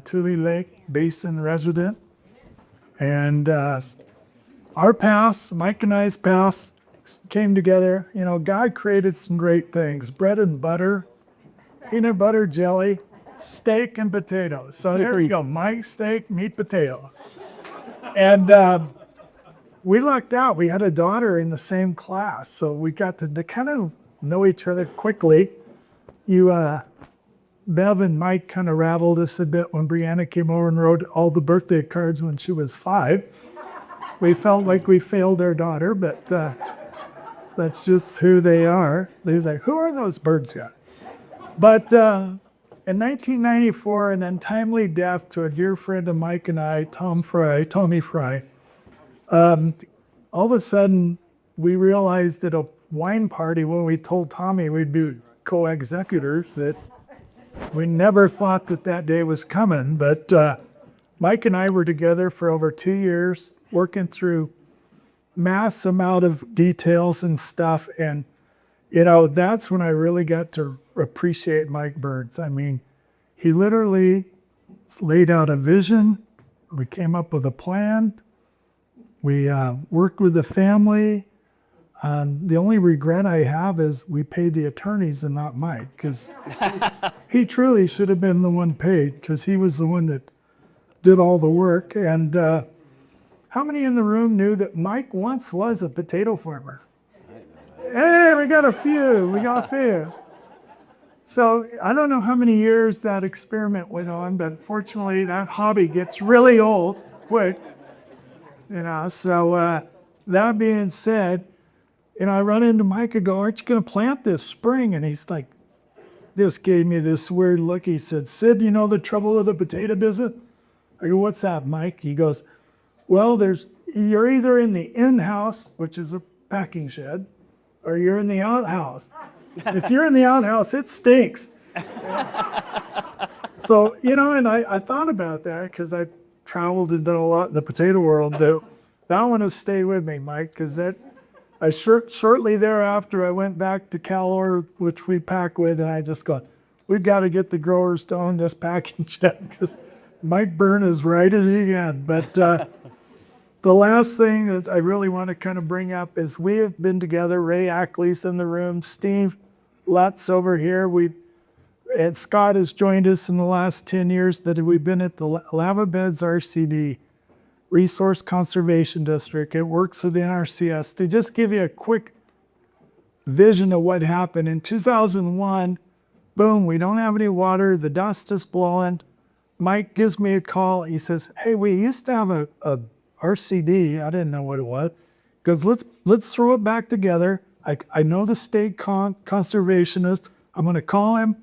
Tule Lake Basin resident. And our paths, Mike and I's paths, came together. You know, God created some great things: bread and butter, peanut butter jelly, steak and potatoes. So there you go, Mike, steak, meat, potato. And we lucked out. We had a daughter in the same class, so we got to kind of know each other quickly. Bev and Mike kind of rattled us a bit when Brianna came over and wrote all the birthday cards when she was 5. We felt like we failed our daughter, but that's just who they are. They was like, who are those birds yet? But in 1994, an untimely death to a dear friend of Mike and I, Tommy Fry, all of a sudden we realized at a wine party when we told Tommy we'd be co-executors that we never thought that that day was coming. But Mike and I were together for over 2 years, working through mass amount of details and stuff. And, you know, that's when I really got to appreciate Mike Burns. I mean, he literally laid out a vision. We came up with a plan. We worked with the family. The only regret I have is we paid the attorneys and not Mike, because he truly should have been the one paid, because he was the one that did all the work. And how many in the room knew that Mike once was a potato farmer? Hey, we got a few. So I don't know how many years that experiment went on, but fortunately that hobby gets really old quick. You know, so that being said, you know, I run into Mike and go, aren't you going to plant this spring? And he's like, just gave me this weird look. He said, Sid, you know the trouble with the potato business? I go, what's that, Mike? He goes, well, you're either in the in-house, which is a packing shed, or you're in the outhouse. If you're in the outhouse, it stinks. So, you know, and I thought about that because I traveled and done a lot in the potato world. That one will stay with me, Mike, because shortly thereafter, I went back to CalOr, which we pack with, and I just go, we've got to get the growers to own this packing shed because Mike Byrne is right at the end. But the last thing that I really want to kind of bring up is we have been together. Ray Ackley's in the room, Steve Lutz over here. And Scott has joined us in the last 10 years that we've been at the Lava Beds RCD. Resource Conservation District. It works with the NRCS. To just give you a quick vision of what happened, in 2001, boom, we don't have any water, the dust is blowing. Mike gives me a call. He says, hey, we used to have a RCD. I didn't know what it was. He goes, let's throw it back together. I know the state conservationist. I'm going to call him.